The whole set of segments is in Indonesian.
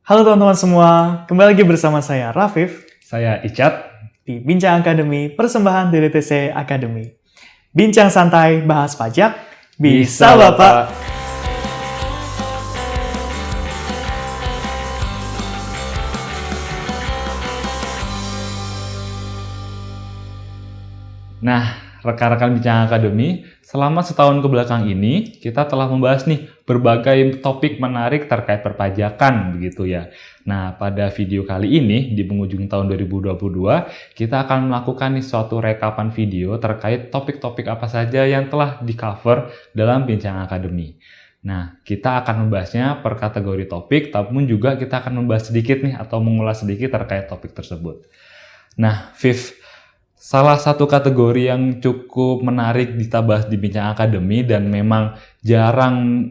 Halo teman-teman semua, kembali lagi bersama saya Rafif Saya Icat. di Bincang Akademi, persembahan DDTC Akademi. Bincang santai, bahas pajak, bisa Bapak. Nah, rekan-rekan Bincang Akademi, selama setahun ke belakang ini, kita telah membahas nih berbagai topik menarik terkait perpajakan, begitu ya. Nah, pada video kali ini, di penghujung tahun 2022, kita akan melakukan nih suatu rekapan video terkait topik-topik apa saja yang telah di-cover dalam Bincang Akademi. Nah, kita akan membahasnya per kategori topik, tapi juga kita akan membahas sedikit nih, atau mengulas sedikit terkait topik tersebut. Nah, Viv, salah satu kategori yang cukup menarik kita bahas di Bincang Akademi dan memang jarang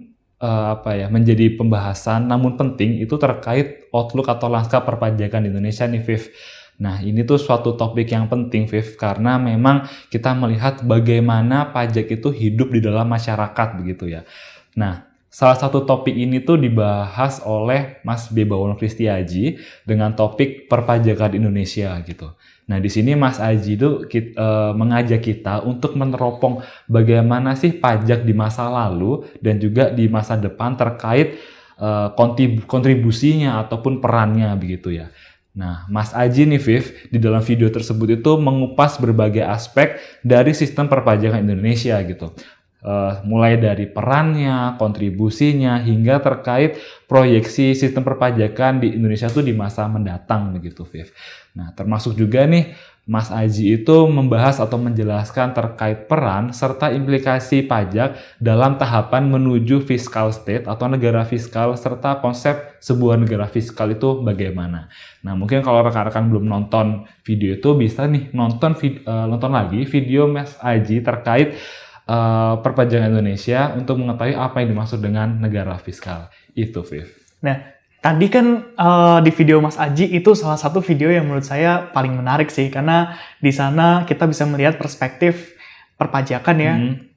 menjadi pembahasan, namun penting, itu terkait outlook atau lanskap perpajakan di Indonesia nih, Viv. Nah, ini tuh suatu topik yang penting, Viv, karena memang kita melihat bagaimana pajak itu hidup di dalam masyarakat, begitu ya. Nah, salah satu topik ini tuh dibahas oleh Mas Bebawono Kristiaji dengan topik perpajakan Indonesia gitu. Nah, di sini Mas Aji itu mengajak kita untuk meneropong bagaimana sih pajak di masa lalu dan juga di masa depan terkait kontribusinya ataupun perannya begitu ya. Nah, Mas Aji nih, Viv, di dalam video tersebut itu mengupas berbagai aspek dari sistem perpajakan Indonesia gitu. Mulai dari perannya, kontribusinya, hingga terkait proyeksi sistem perpajakan di Indonesia itu di masa mendatang begitu, Viv. Nah, termasuk juga nih Mas Aji itu membahas atau menjelaskan terkait peran serta implikasi pajak dalam tahapan menuju fiscal state atau negara fiskal serta konsep sebuah negara fiskal itu bagaimana. Nah, mungkin kalau rekan-rekan belum nonton video itu bisa nih nonton lagi video Mas Aji terkait perpajakan Indonesia untuk mengetahui apa yang dimaksud dengan negara fiskal. Itu, Viv. Nah, tadi kan di video Mas Aji itu salah satu video yang menurut saya paling menarik sih, karena di sana kita bisa melihat perspektif perpajakan ya,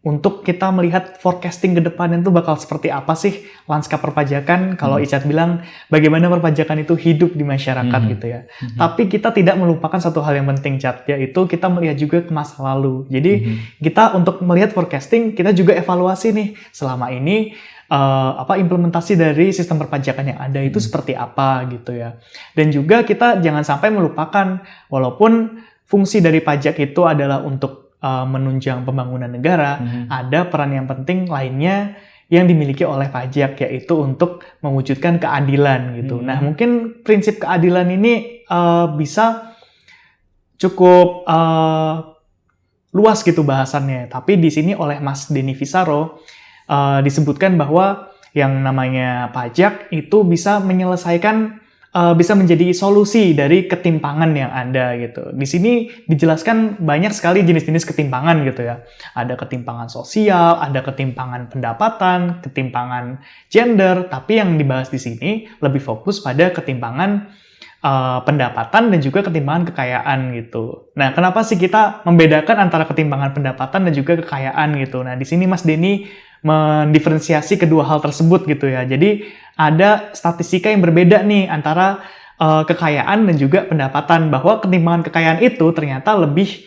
untuk kita melihat forecasting ke depan itu bakal seperti apa sih lanskap perpajakan. Kalau Icat bilang bagaimana perpajakan itu hidup di masyarakat gitu ya. Tapi kita tidak melupakan satu hal yang penting, Cat, yaitu kita melihat juga ke masa lalu. Jadi kita untuk melihat forecasting, kita juga evaluasi nih selama ini implementasi dari sistem perpajakan yang ada itu seperti apa gitu ya. Dan juga kita jangan sampai melupakan, walaupun fungsi dari pajak itu adalah untuk menunjang pembangunan negara, ada peran yang penting lainnya yang dimiliki oleh pajak, yaitu untuk mewujudkan keadilan gitu. Nah, mungkin prinsip keadilan ini bisa cukup luas gitu bahasannya, tapi di sini oleh Mas Denny Visaro disebutkan bahwa yang namanya pajak itu bisa menyelesaikan, bisa menjadi solusi dari ketimpangan yang ada gitu. Di sini dijelaskan banyak sekali jenis-jenis ketimpangan gitu ya. Ada ketimpangan sosial, ada ketimpangan pendapatan, ketimpangan gender, tapi yang dibahas di sini lebih fokus pada ketimpangan pendapatan dan juga ketimpangan kekayaan gitu. Nah, kenapa sih kita membedakan antara ketimpangan pendapatan dan juga kekayaan gitu? Nah, di sini Mas Denny mendiferensiasi kedua hal tersebut gitu ya. Jadi ada statistika yang berbeda nih antara kekayaan dan juga pendapatan, bahwa ketimpangan kekayaan itu ternyata lebih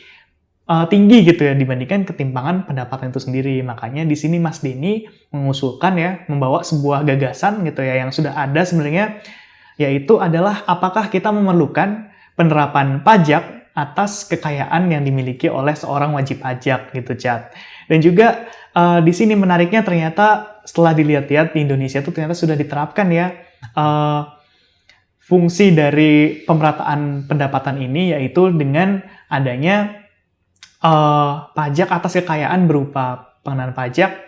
tinggi gitu ya dibandingkan ketimpangan pendapatan itu sendiri. Makanya di sini Mas Denny mengusulkan ya, membawa sebuah gagasan gitu ya yang sudah ada sebenarnya, yaitu adalah apakah kita memerlukan penerapan pajak atas kekayaan yang dimiliki oleh seorang wajib pajak gitu, Cat. Dan juga di sini menariknya ternyata setelah dilihat-lihat di Indonesia itu ternyata sudah diterapkan ya fungsi dari pemerataan pendapatan ini, yaitu dengan adanya pajak atas kekayaan berupa pengenaan pajak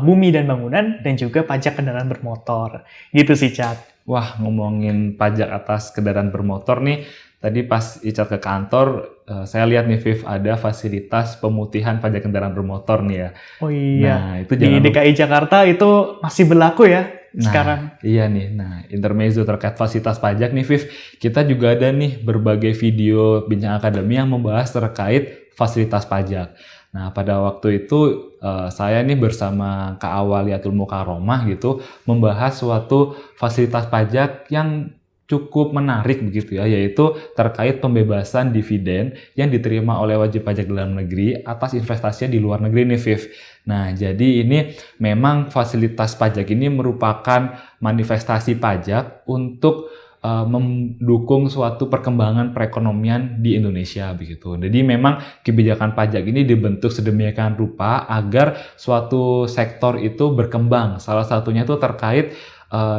bumi dan bangunan dan juga pajak kendaraan bermotor. Gitu sih, Cat. Wah, ngomongin pajak atas kendaraan bermotor nih, tadi pas Icat ke kantor, saya lihat nih, Viv, ada fasilitas pemutihan pajak kendaraan bermotor nih ya. Oh iya, nah, itu di DKI Jakarta itu masih berlaku ya sekarang. Iya nih, nah intermezzo terkait fasilitas pajak nih, Viv, kita juga ada nih berbagai video Bincang Akademi yang membahas terkait fasilitas pajak. Nah, pada waktu itu saya nih bersama Kak Awaliatul Mukaromah gitu membahas suatu fasilitas pajak yang cukup menarik begitu ya, yaitu terkait pembebasan dividen yang diterima oleh wajib pajak dalam negeri atas investasinya di luar negeri nih, Viv. Nah, jadi ini memang fasilitas pajak ini merupakan manifestasi pajak untuk mendukung suatu perkembangan perekonomian di Indonesia begitu. Jadi memang kebijakan pajak ini dibentuk sedemikian rupa agar suatu sektor itu berkembang. Salah satunya itu terkait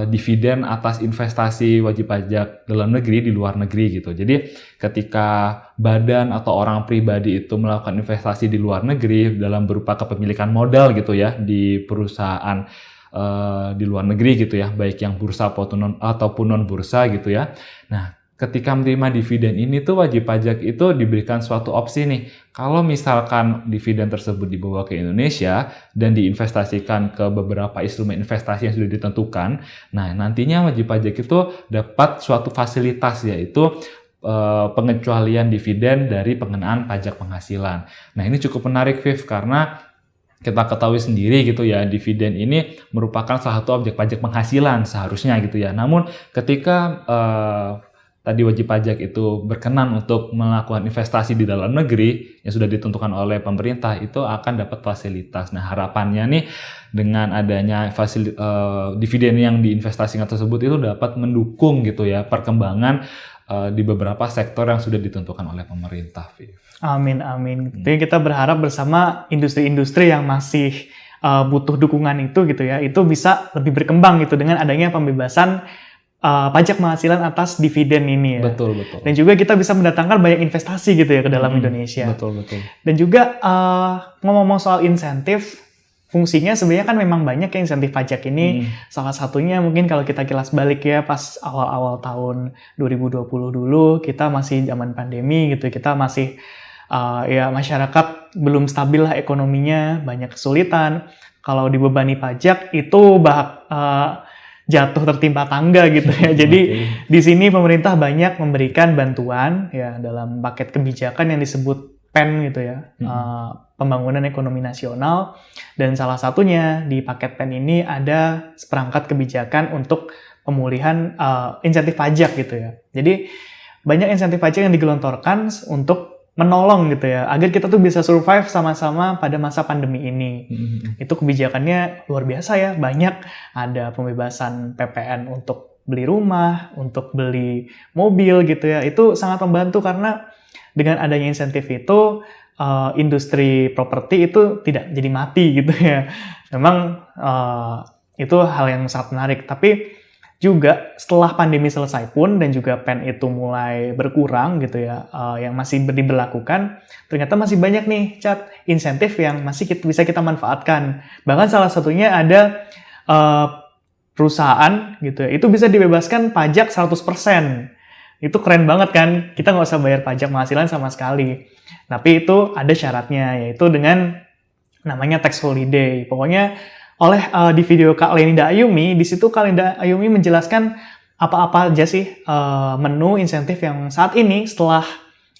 dividen atas investasi wajib pajak dalam negeri di luar negeri gitu. Jadi ketika badan atau orang pribadi itu melakukan investasi di luar negeri dalam berupa kepemilikan modal gitu ya di perusahaan di luar negeri gitu ya, baik yang bursa ataupun non bursa gitu ya. Nah, ketika menerima dividen ini tuh wajib pajak itu diberikan suatu opsi nih. Kalau misalkan dividen tersebut dibawa ke Indonesia dan diinvestasikan ke beberapa instrumen investasi yang sudah ditentukan, nah nantinya wajib pajak itu dapat suatu fasilitas, yaitu pengecualian dividen dari pengenaan pajak penghasilan. Nah, ini cukup menarik, Viv, karena kita ketahui sendiri gitu ya, dividen ini merupakan salah satu objek pajak penghasilan seharusnya gitu ya. Namun ketika tadi wajib pajak itu berkenan untuk melakukan investasi di dalam negeri yang sudah ditentukan oleh pemerintah, itu akan dapat fasilitas. Nah, harapannya nih dengan adanya dividen yang diinvestasikan tersebut itu dapat mendukung gitu ya perkembangan di beberapa sektor yang sudah ditentukan oleh pemerintah, Viv. Amin, amin. Jadi kita berharap bersama industri-industri yang masih butuh dukungan itu gitu ya, itu bisa lebih berkembang gitu dengan adanya pembebasan pajak penghasilan atas dividen ini ya. Betul, betul. Dan juga kita bisa mendatangkan banyak investasi gitu ya ke dalam Indonesia. Betul, betul. Dan juga ngomong-ngomong soal insentif, fungsinya sebenarnya kan memang banyak ya insentif pajak ini. Salah satunya mungkin kalau kita kilas balik ya pas awal-awal tahun 2020 dulu, kita masih zaman pandemi gitu, kita masih ya masyarakat belum stabil lah ekonominya, banyak kesulitan. Kalau dibebani pajak itu jatuh tertimpa tangga gitu ya. Jadi di sini pemerintah banyak memberikan bantuan ya dalam paket kebijakan yang disebut PEN gitu ya, Pembangunan Ekonomi Nasional, dan salah satunya di paket PEN ini ada seperangkat kebijakan untuk pemulihan insentif pajak gitu ya. Jadi banyak insentif pajak yang digelontorkan untuk menolong gitu ya, agar kita tuh bisa survive sama-sama pada masa pandemi ini. Itu kebijakannya luar biasa ya, banyak. Ada pembebasan PPN untuk beli rumah, untuk beli mobil gitu ya. Itu sangat membantu karena dengan adanya insentif itu, industri properti itu tidak jadi mati gitu ya. Memang itu hal yang sangat menarik. Tapi juga setelah pandemi selesai pun dan juga PEN itu mulai berkurang gitu ya, yang masih diberlakukan, ternyata masih banyak nih insentif yang masih bisa kita manfaatkan. Bahkan salah satunya ada perusahaan gitu ya, itu bisa dibebaskan pajak 100%. Itu keren banget kan, kita nggak usah bayar pajak penghasilan sama sekali. Tapi itu ada syaratnya, yaitu dengan namanya tax holiday. Pokoknya di video Kak Lenida Ayumi, di situ Kak Lenida Ayumi menjelaskan apa-apa aja sih menu insentif yang saat ini setelah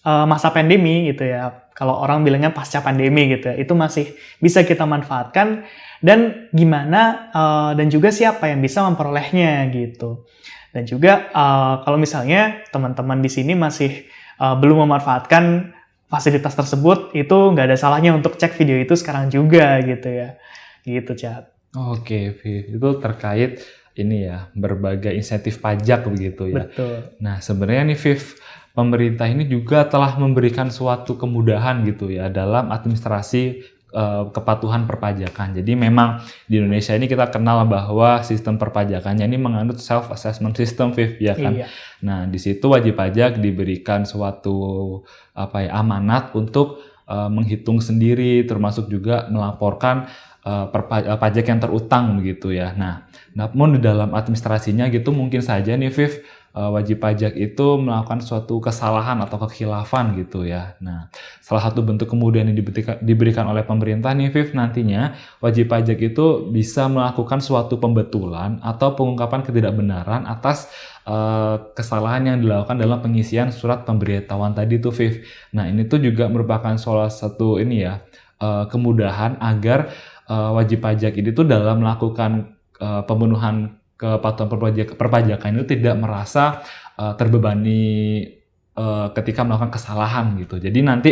masa pandemi gitu ya. Kalau orang bilangnya pasca pandemi gitu ya, itu masih bisa kita manfaatkan, dan gimana dan juga siapa yang bisa memperolehnya gitu. Dan juga kalau misalnya teman-teman di sini masih belum memanfaatkan fasilitas tersebut, itu nggak ada salahnya untuk cek video itu sekarang juga gitu ya. Gitu, Chat. Oke, Viv. Itu terkait ini ya, berbagai insentif pajak begitu ya. Betul. Nah, sebenarnya nih, Viv, pemerintah ini juga telah memberikan suatu kemudahan gitu ya dalam administrasi kepatuhan perpajakan. Jadi memang di Indonesia ini kita kenal bahwa sistem perpajakannya ini menganut self assessment system, Viv, ya kan. Iya. Nah, di situ wajib pajak diberikan suatu amanat untuk menghitung sendiri, termasuk juga melaporkan pajak yang terutang begitu ya. Nah, namun di dalam administrasinya gitu mungkin saja nih, Viv, wajib pajak itu melakukan suatu kesalahan atau kekhilafan gitu ya. Nah, salah satu bentuk kemudahan yang diberikan oleh pemerintah nih, Viv, nantinya wajib pajak itu bisa melakukan suatu pembetulan atau pengungkapan ketidakbenaran atas kesalahan yang dilakukan dalam pengisian surat pemberitahuan tadi tuh, Viv. Nah, ini tuh juga merupakan salah satu ini ya, kemudahan agar wajib pajak ini tuh dalam melakukan pemenuhan kepatuhan perpajakan itu tidak merasa terbebani ketika melakukan kesalahan gitu. Jadi nanti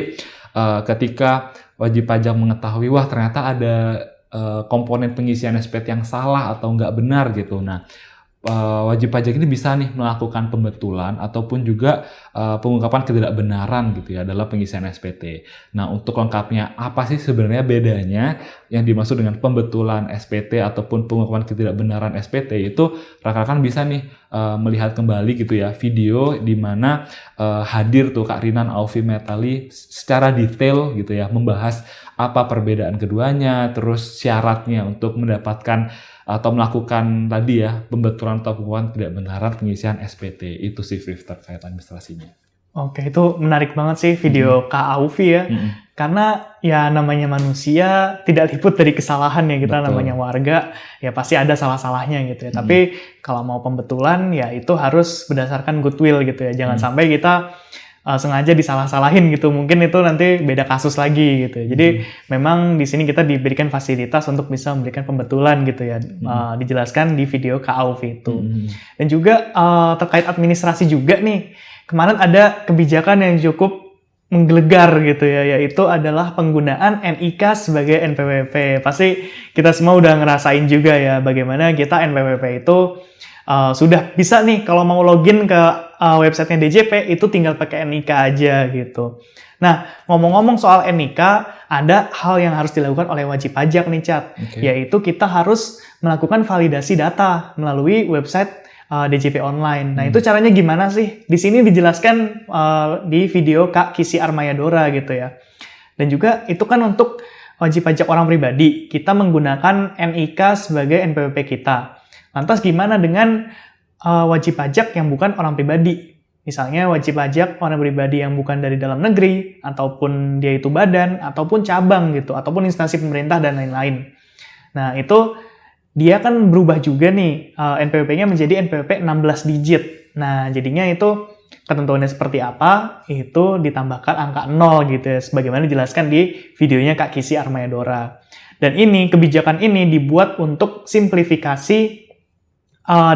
ketika wajib pajak mengetahui wah ternyata ada komponen pengisian SPT yang salah atau nggak benar gitu. Nah, wajib pajak ini bisa nih melakukan pembetulan ataupun juga pengungkapan ketidakbenaran gitu ya dalam pengisian SPT. Nah, untuk lengkapnya apa sih sebenarnya bedanya yang dimaksud dengan pembetulan SPT ataupun pengungkapan ketidakbenaran SPT itu rekan-rekan bisa nih melihat kembali gitu ya video di mana hadir tuh Kak Rinan Aufi Metali secara detail gitu ya membahas apa perbedaan keduanya, terus syaratnya untuk mendapatkan atau melakukan tadi ya pembetulan atau pengungkapan ketidakbenaran pengisian SPT. Itu sih Viv terkait administrasinya. Oke, itu menarik banget sih video Kak Aufi ya. Karena ya namanya manusia tidak luput dari kesalahan ya, kita namanya warga ya pasti ada salah-salahnya gitu ya. Tapi kalau mau pembetulan ya itu harus berdasarkan goodwill gitu ya. Jangan sampai kita sengaja disalah-salahin gitu, mungkin itu nanti beda kasus lagi gitu. Jadi memang di sini kita diberikan fasilitas untuk bisa memberikan pembetulan gitu ya, dijelaskan di video Kak Aufi itu. Dan juga terkait administrasi juga nih, kemarin ada kebijakan yang cukup menggelegar gitu ya, yaitu adalah penggunaan NIK sebagai NPWP. Pasti kita semua udah ngerasain juga ya, bagaimana kita NPWP itu sudah bisa nih kalau mau login ke websitenya DJP itu tinggal pakai NIK aja gitu. Nah, ngomong-ngomong soal NIK, ada hal yang harus dilakukan oleh wajib pajak nih, Chat. Yaitu kita harus melakukan validasi data melalui website DJP online. Nah, itu caranya gimana sih? Di sini dijelaskan di video Kak Kisi Armayadora gitu ya. Dan juga itu kan untuk wajib pajak orang pribadi, kita menggunakan NIK sebagai NPWP kita. Lantas gimana dengan wajib pajak yang bukan orang pribadi? Misalnya wajib pajak orang pribadi yang bukan dari dalam negeri, ataupun dia itu badan, ataupun cabang gitu, ataupun instansi pemerintah dan lain-lain. Nah, itu dia kan berubah juga nih, NPWP-nya menjadi NPWP 16 digit. Nah, jadinya itu ketentuannya seperti apa, itu ditambahkan angka 0 gitu ya, sebagaimana dijelaskan di videonya Kak Kisi Armayadora. Dan ini, kebijakan ini dibuat untuk simplifikasi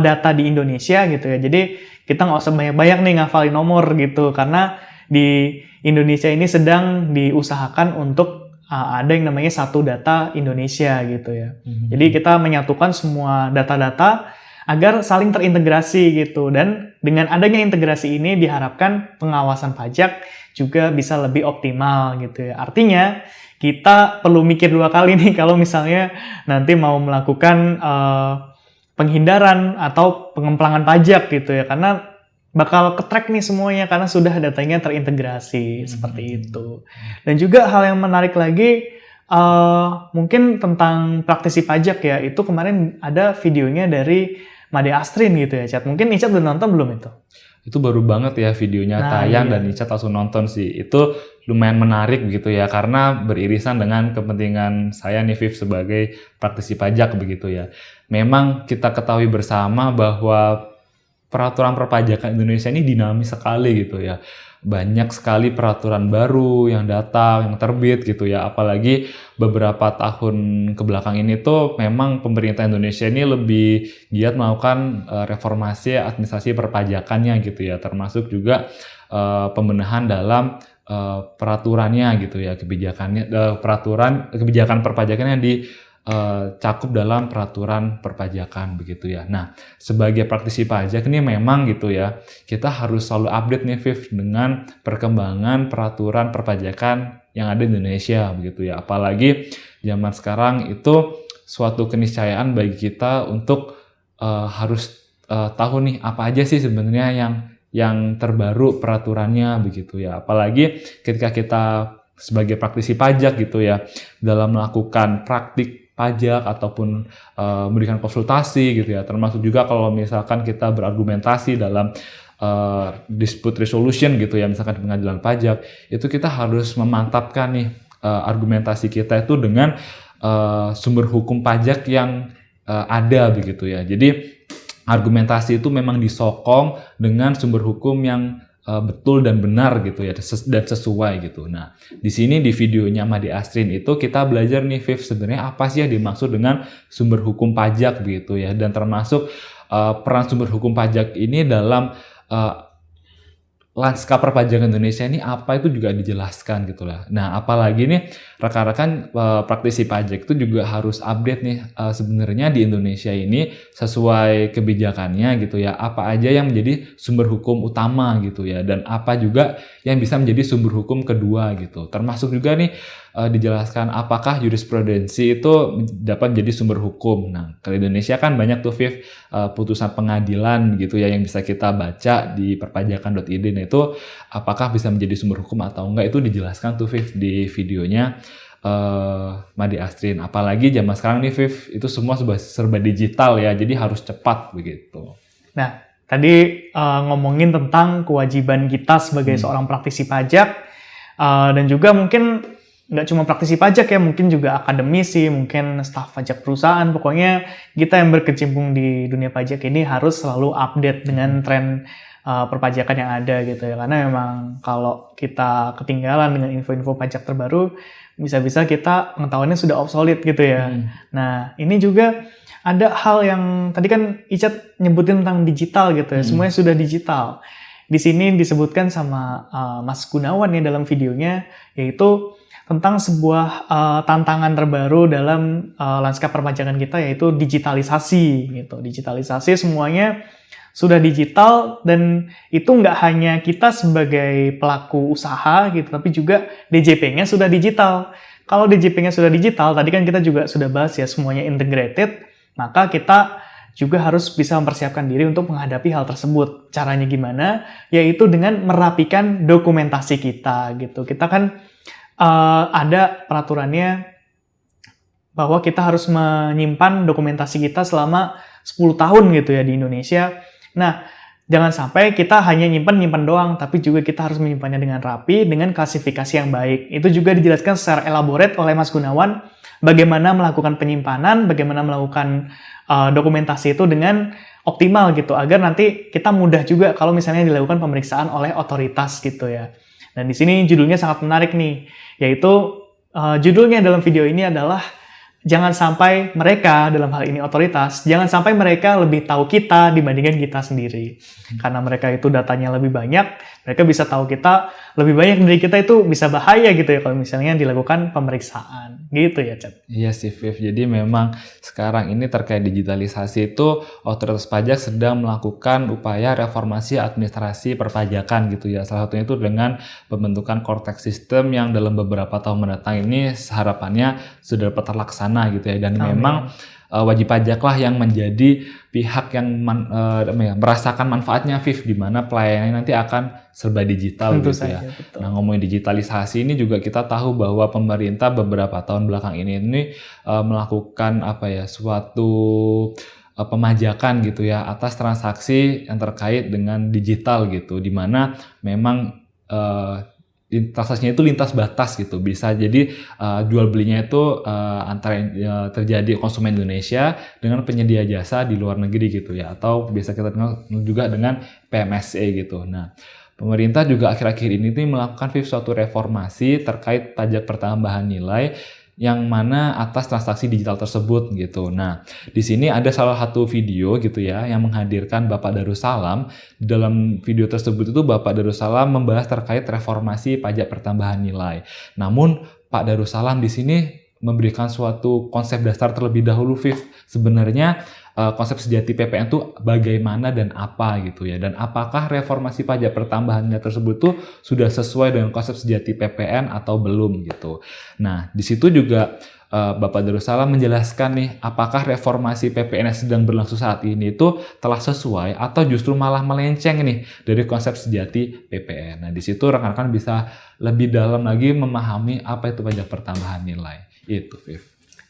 data di Indonesia gitu ya. Jadi kita nggak usah banyak-banyak nih ngafalin nomor gitu, karena di Indonesia ini sedang diusahakan untuk ada yang namanya satu data Indonesia gitu ya. Jadi kita menyatukan semua data-data agar saling terintegrasi gitu, dan dengan adanya integrasi ini diharapkan pengawasan pajak juga bisa lebih optimal gitu ya. Artinya kita perlu mikir 2 kali nih kalau misalnya nanti mau melakukan penghindaran atau pengemplangan pajak gitu ya, karena bakal ke-track nih semuanya karena sudah datanya terintegrasi seperti itu. Dan juga hal yang menarik lagi mungkin tentang praktisi pajak ya, itu kemarin ada videonya dari Made Astrin gitu ya, Chat. Mungkin Icat udah nonton belum itu? Itu baru banget ya videonya tayang dan Icat langsung nonton sih. Itu lumayan menarik gitu ya, karena beririsan dengan kepentingan saya nih Viv sebagai praktisi pajak begitu ya. Memang kita ketahui bersama bahwa peraturan perpajakan Indonesia ini dinamis sekali gitu ya. Banyak sekali peraturan baru yang datang, yang terbit gitu ya. Apalagi beberapa tahun kebelakang ini tuh memang pemerintah Indonesia ini lebih giat melakukan reformasi administrasi perpajakannya gitu ya. Termasuk juga pembenahan dalam peraturannya gitu ya, kebijakannya, kebijakan perpajakan yang cakup dalam peraturan perpajakan begitu ya. Nah, sebagai praktisi pajak ini memang gitu ya, kita harus selalu update nih Viv dengan perkembangan peraturan perpajakan yang ada di Indonesia begitu ya. Apalagi zaman sekarang itu suatu keniscayaan bagi kita untuk harus tahu nih apa aja sih sebenarnya yang terbaru peraturannya begitu ya. Apalagi ketika kita sebagai praktisi pajak gitu ya, dalam melakukan praktik pajak ataupun memberikan konsultasi gitu ya, termasuk juga kalau misalkan kita berargumentasi dalam dispute resolution gitu ya, misalkan di pengadilan pajak, itu kita harus memantapkan nih argumentasi kita itu dengan sumber hukum pajak yang ada begitu ya. Jadi argumentasi itu memang disokong dengan sumber hukum yang betul dan benar gitu ya, dan sesuai gitu. Nah, di sini di videonya Made Astrin itu kita belajar nih, Viv, sebenarnya apa sih yang dimaksud dengan sumber hukum pajak begitu ya, dan termasuk peran sumber hukum pajak ini dalam lanskap perpajakan Indonesia ini apa itu juga dijelaskan gitu lah. Nah, apalagi nih rekan-rekan praktisi pajak itu juga harus update nih sebenarnya di Indonesia ini sesuai kebijakannya gitu ya. Apa aja yang menjadi sumber hukum utama gitu ya, dan apa juga yang bisa menjadi sumber hukum kedua gitu. Termasuk juga nih dijelaskan apakah jurisprudensi itu dapat menjadi sumber hukum. Nah, kalau Indonesia kan banyak tuh, Viv, putusan pengadilan gitu ya yang bisa kita baca di perpajakan.id. Nah, itu apakah bisa menjadi sumber hukum atau enggak, itu dijelaskan tuh, Viv, di videonya Made Astrin. Apalagi zaman sekarang nih, Viv, itu semua serba digital ya, jadi harus cepat begitu. Nah, tadi ngomongin tentang kewajiban kita sebagai seorang praktisi pajak, dan juga mungkin nggak cuma praktisi pajak ya, mungkin juga akademisi, mungkin staf pajak perusahaan. Pokoknya kita yang berkecimpung di dunia pajak ini harus selalu update dengan tren perpajakan yang ada gitu ya. Karena memang kalau kita ketinggalan dengan info-info pajak terbaru, bisa-bisa kita pengetahuannya sudah obsolete gitu ya. Nah, ini juga ada hal yang tadi kan Icat nyebutin tentang digital gitu ya, semuanya sudah digital. Di sini disebutkan sama Mas Gunawan ya dalam videonya, yaitu tentang sebuah tantangan terbaru dalam lanskap perpajakan kita, yaitu digitalisasi gitu. Digitalisasi semuanya sudah digital, dan itu nggak hanya kita sebagai pelaku usaha gitu, tapi juga DJP-nya sudah digital. Kalau DJP-nya sudah digital, tadi kan kita juga sudah bahas ya, semuanya integrated, maka kita juga harus bisa mempersiapkan diri untuk menghadapi hal tersebut. Caranya gimana? Yaitu dengan merapikan dokumentasi kita gitu. Kita kan ada peraturannya bahwa kita harus menyimpan dokumentasi kita selama 10 tahun gitu ya di Indonesia. Nah, jangan sampai kita hanya nyimpan doang, tapi juga kita harus menyimpannya dengan rapi, dengan klasifikasi yang baik. Itu juga dijelaskan secara elaborate oleh Mas Gunawan, bagaimana melakukan penyimpanan, bagaimana melakukan dokumentasi itu dengan optimal gitu, agar nanti kita mudah juga kalau misalnya dilakukan pemeriksaan oleh otoritas gitu ya. Dan di sini judulnya sangat menarik nih, yaitu judulnya dalam video ini adalah jangan sampai mereka, dalam hal ini otoritas, jangan sampai mereka lebih tahu kita dibandingkan kita sendiri. Karena mereka itu datanya lebih banyak, mereka bisa tahu kita lebih banyak dari kita, itu bisa bahaya gitu ya kalau misalnya dilakukan pemeriksaan. Gitu ya, Chat. Iya sih, Viv. Jadi memang sekarang ini terkait digitalisasi itu otoritas pajak sedang melakukan upaya reformasi administrasi perpajakan gitu ya. Salah satunya itu dengan pembentukan Cortex System yang dalam beberapa tahun mendatang ini harapannya sudah dapat terlaksana gitu ya. Dan memang wajib pajaklah yang menjadi pihak yang merasakan manfaatnya, Viv, di mana pelayanannya nanti akan serba digital. Tentu gitu saja, ya. Betul. Nah, ngomongin digitalisasi ini juga kita tahu bahwa pemerintah beberapa tahun belakang ini melakukan suatu pemajakan gitu ya atas transaksi yang terkait dengan digital gitu, di mana memang transaksinya itu lintas batas gitu, bisa jadi jual belinya itu antara terjadi konsumen Indonesia dengan penyedia jasa di luar negeri gitu ya, atau biasa kita kenal juga dengan PMSE gitu. Nah, pemerintah juga akhir-akhir ini melakukan suatu reformasi terkait pajak pertambahan nilai yang mana atas transaksi digital tersebut gitu. Nah, di sini ada salah satu video gitu ya yang menghadirkan Bapak Darussalam. Dalam video tersebut itu Bapak Darussalam membahas terkait reformasi pajak pertambahan nilai. Namun Pak Darussalam di sini memberikan suatu konsep dasar terlebih dahulu, Viv. Sebenarnya konsep sejati PPN itu bagaimana dan apa gitu ya, dan apakah reformasi pajak pertambahannya tersebut tuh sudah sesuai dengan konsep sejati PPN atau belum gitu. Nah, di situ juga Bapak Darussalam menjelaskan nih, apakah reformasi PPN yang sedang berlangsung saat ini itu telah sesuai atau justru malah melenceng nih dari konsep sejati PPN. Nah, di situ rekan-rekan bisa lebih dalam lagi memahami apa itu pajak pertambahan nilai. Itu, Viv.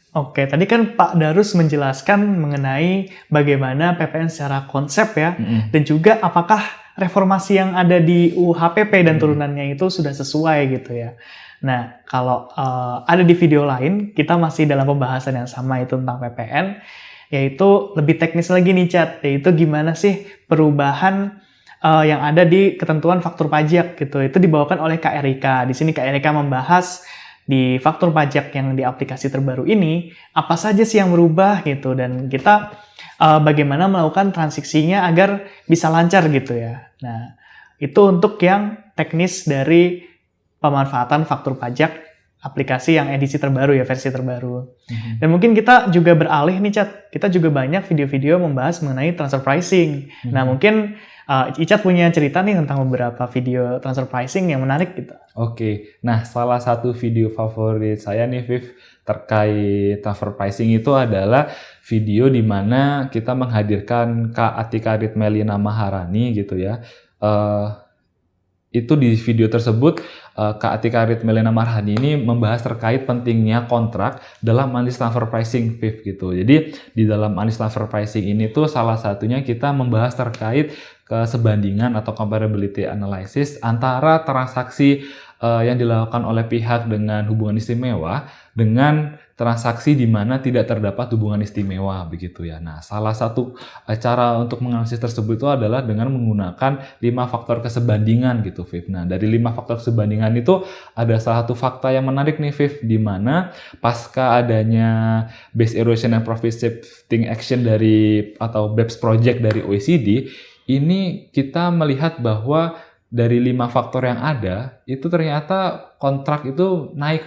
Oke, tadi kan Pak Darus menjelaskan mengenai bagaimana PPN secara konsep ya, dan juga apakah reformasi yang ada di UHPP dan turunannya itu sudah sesuai gitu ya. Nah, kalau ada di video lain, kita masih dalam pembahasan yang sama itu tentang PPN, yaitu lebih teknis lagi nih, Chat, yaitu gimana sih perubahan yang ada di ketentuan faktur pajak gitu. Itu dibawakan oleh Kak Erika. Di sini Kak Erika membahas di faktur pajak yang di aplikasi terbaru ini, apa saja sih yang berubah gitu, dan kita bagaimana melakukan transaksinya agar bisa lancar gitu ya. Nah, itu untuk yang teknis dari pemanfaatan faktur pajak aplikasi yang edisi terbaru ya, versi terbaru. Dan mungkin kita juga beralih nih, Cat. Kita juga banyak video-video membahas mengenai transfer pricing. Nah, mungkin Icat punya cerita nih tentang beberapa video transfer pricing yang menarik gitu. Oke, nah salah satu video favorit saya nih, Viv, terkait transfer pricing itu adalah video di mana kita menghadirkan Kak Atika Ritmelina Maharani gitu ya. Itu di video tersebut Kak Atika Ritmelina Maharani ini membahas terkait pentingnya kontrak dalam analis transfer pricing, Viv gitu. Jadi di dalam analis transfer pricing ini tuh salah satunya kita membahas terkait kesebandingan atau comparability analysis antara transaksi yang dilakukan oleh pihak dengan hubungan istimewa dengan transaksi di mana tidak terdapat hubungan istimewa begitu ya. Nah, salah satu cara untuk menganalisis tersebut itu adalah dengan menggunakan 5 faktor kesebandingan gitu, Viv. Nah, dari 5 faktor kesebandingan itu ada salah satu fakta yang menarik nih, Viv, di mana pasca adanya Base Erosion and Profit Shifting Action dari atau BEPS project dari OECD, ini kita melihat bahwa dari 5 faktor yang ada, itu ternyata kontrak itu naik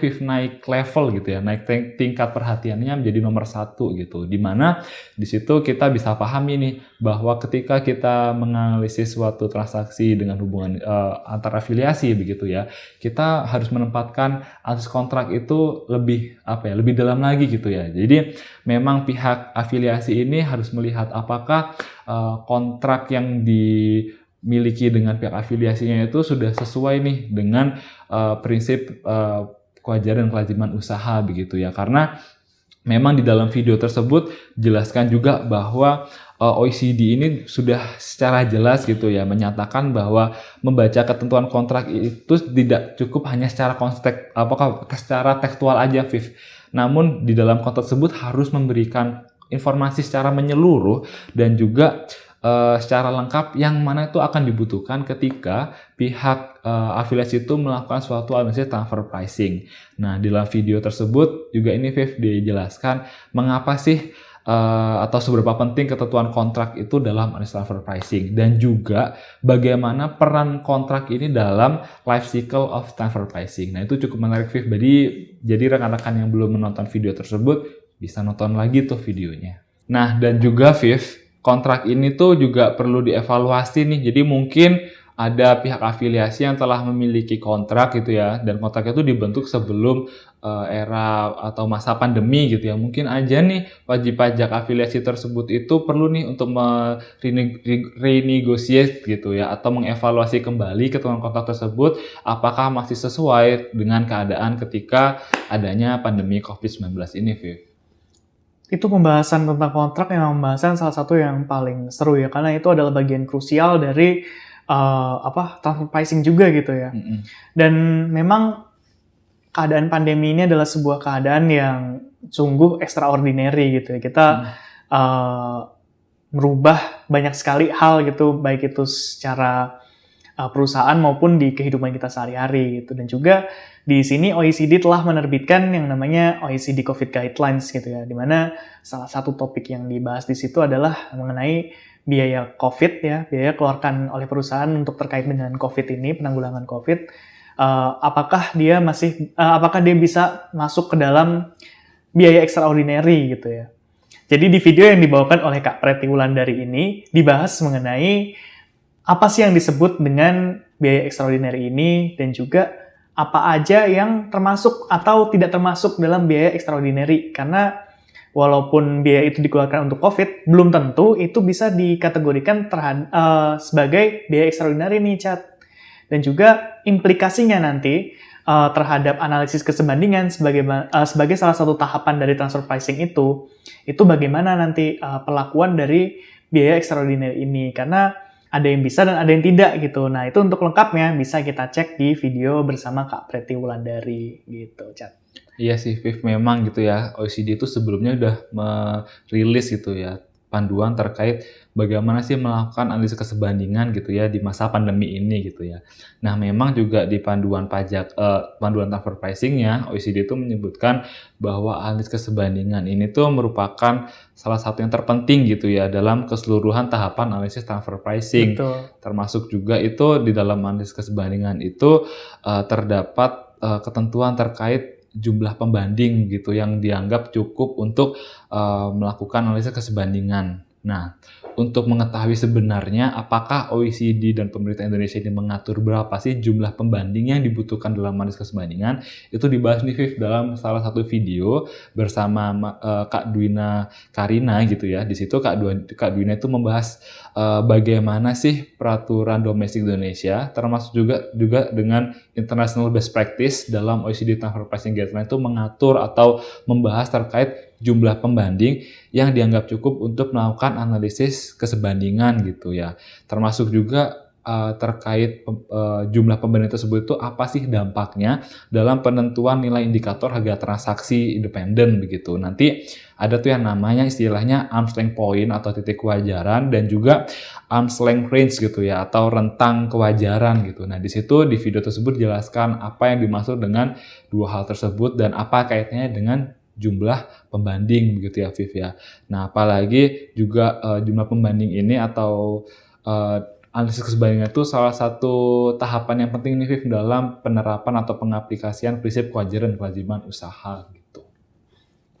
level gitu ya, naik tingkat perhatiannya menjadi nomor 1 gitu. Dimana di situ kita bisa pahami nih bahwa ketika kita menganalisis suatu transaksi dengan hubungan antar afiliasi begitu ya, kita harus menempatkan analisis kontrak itu lebih lebih dalam lagi gitu ya. Jadi memang pihak afiliasi ini harus melihat apakah kontrak yang dimiliki dengan pihak afiliasinya itu sudah sesuai nih dengan prinsip kewajaran dan kelaziman usaha begitu ya. Karena memang di dalam video tersebut jelaskan juga bahwa OECD ini sudah secara jelas gitu ya menyatakan bahwa membaca ketentuan kontrak itu tidak cukup hanya secara secara tekstual aja, Viv. Namun di dalam kontrak tersebut harus memberikan informasi secara menyeluruh dan juga secara lengkap yang mana itu akan dibutuhkan ketika pihak afiliasi itu melakukan suatu analisis transfer pricing. Nah, di dalam video tersebut juga ini, Viv, dijelaskan mengapa sih atau seberapa penting ketentuan kontrak itu dalam analisis transfer pricing dan juga bagaimana peran kontrak ini dalam life cycle of transfer pricing. Nah, itu cukup menarik, Viv. Jadi rekan-rekan yang belum menonton video tersebut bisa nonton lagi tuh videonya. Nah, dan juga, Viv, kontrak ini tuh juga perlu dievaluasi nih. Jadi mungkin ada pihak afiliasi yang telah memiliki kontrak gitu ya, dan kontraknya itu dibentuk sebelum era atau masa pandemi gitu ya. Mungkin aja nih wajib pajak afiliasi tersebut itu perlu nih untuk renegosiate gitu ya, atau mengevaluasi kembali ketentuan kontrak tersebut apakah masih sesuai dengan keadaan ketika adanya pandemi COVID-19 ini, Viv. Itu pembahasan tentang kontrak yang pembahasan salah satu yang paling seru ya, karena itu adalah bagian krusial dari transfer pricing juga gitu ya. Dan memang keadaan pandemi ini adalah sebuah keadaan yang sungguh extraordinary gitu ya. Kita merubah banyak sekali hal gitu, baik itu secara perusahaan maupun di kehidupan kita sehari-hari gitu. Dan juga di sini OECD telah menerbitkan yang namanya OECD COVID Guidelines gitu ya, di mana salah satu topik yang dibahas di situ adalah mengenai biaya COVID ya, biaya keluarkan oleh perusahaan untuk terkait dengan COVID ini, penanggulangan COVID. Apakah dia bisa masuk ke dalam biaya extraordinary gitu ya. Jadi di video yang dibawakan oleh Kak Preti Wulandari ini dibahas mengenai apa sih yang disebut dengan biaya extraordinary ini, dan juga apa aja yang termasuk atau tidak termasuk dalam biaya extraordinary. Karena walaupun biaya itu dikeluarkan untuk COVID, belum tentu itu bisa dikategorikan sebagai biaya extraordinary nih, Cat. Dan juga implikasinya nanti terhadap analisis kesebandingan sebagai salah satu tahapan dari transfer pricing itu bagaimana nanti perlakuan dari biaya extraordinary ini. Karena ada yang bisa dan ada yang tidak gitu. Nah, itu untuk lengkapnya bisa kita cek di video bersama Kak Preti Wulandari gitu, Cat. Iya sih, Viv, memang gitu ya. OECD itu sebelumnya udah merilis gitu ya panduan terkait bagaimana sih melakukan analisis kesebandingan gitu ya di masa pandemi ini gitu ya. Nah, memang juga di panduan panduan transfer pricing-nya OECD itu menyebutkan bahwa analisis kesebandingan ini tuh merupakan salah satu yang terpenting gitu ya dalam keseluruhan tahapan analisis transfer pricing. Betul. Termasuk juga itu di dalam analisis kesebandingan itu terdapat ketentuan terkait jumlah pembanding gitu yang dianggap cukup untuk melakukan analisis kesebandingan. Nah, untuk mengetahui sebenarnya apakah OECD dan pemerintah Indonesia ini mengatur berapa sih jumlah pembanding yang dibutuhkan dalam analisis kesebandingan, itu dibahas nih Viv dalam salah satu video bersama Kak Dwina Karina gitu ya. Di situ Kak Dwina itu membahas bagaimana sih peraturan domestik Indonesia termasuk juga dengan international best practice dalam OECD Transfer Pricing Guideline itu mengatur atau membahas terkait jumlah pembanding yang dianggap cukup untuk melakukan analisis kesebandingan gitu ya. Termasuk juga terkait jumlah pembanding tersebut itu apa sih dampaknya dalam penentuan nilai indikator harga transaksi independen begitu. Nanti ada tuh yang namanya istilahnya arm's length point atau titik kewajaran dan juga arm's length range gitu ya atau rentang kewajaran gitu. Nah, di situ di video tersebut dijelaskan apa yang dimaksud dengan dua hal tersebut dan apa kaitannya dengan jumlah pembanding begitu ya Viv ya. Nah, apalagi juga jumlah pembanding ini atau analisis kesebandingan itu salah satu tahapan yang penting nih Viv dalam penerapan atau pengaplikasian prinsip kewajaran dan kewajiban usaha gitu.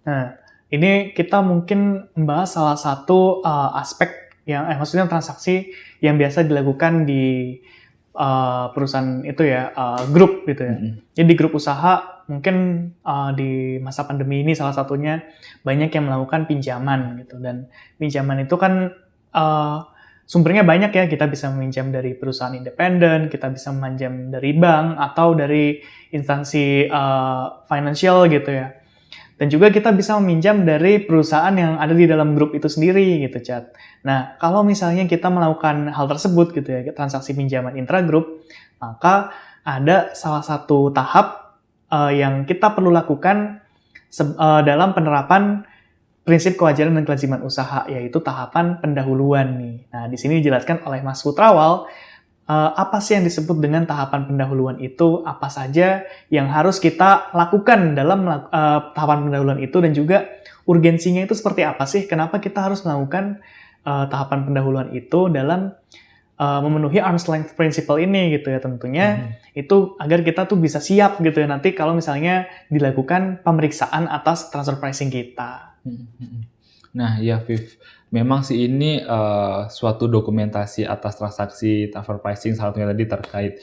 Nah, ini kita mungkin membahas salah satu aspek yang maksudnya transaksi yang biasa dilakukan di perusahaan itu ya, grup gitu ya. Jadi di grup usaha mungkin di masa pandemi ini salah satunya banyak yang melakukan pinjaman gitu, dan pinjaman itu kan sumbernya banyak ya, kita bisa meminjam dari perusahaan independen, kita bisa meminjam dari bank atau dari instansi financial gitu ya. Dan juga kita bisa meminjam dari perusahaan yang ada di dalam grup itu sendiri gitu, Chat. Nah, kalau misalnya kita melakukan hal tersebut gitu ya, transaksi pinjaman intragrup, maka ada salah satu tahap yang kita perlu lakukan dalam penerapan prinsip kewajaran dan kelaziman usaha, yaitu tahapan pendahuluan nih. Nah, di sini dijelaskan oleh Mas Putrawal apa sih yang disebut dengan tahapan pendahuluan itu, apa saja yang harus kita lakukan dalam tahapan pendahuluan itu, dan juga urgensinya itu seperti apa sih, kenapa kita harus melakukan tahapan pendahuluan itu dalam memenuhi arm's length principle ini gitu ya tentunya. Itu agar kita tuh bisa siap gitu ya nanti kalau misalnya dilakukan pemeriksaan atas transfer pricing kita. Nah ya Viv, memang sih ini suatu dokumentasi atas transaksi transfer pricing salah satunya tadi terkait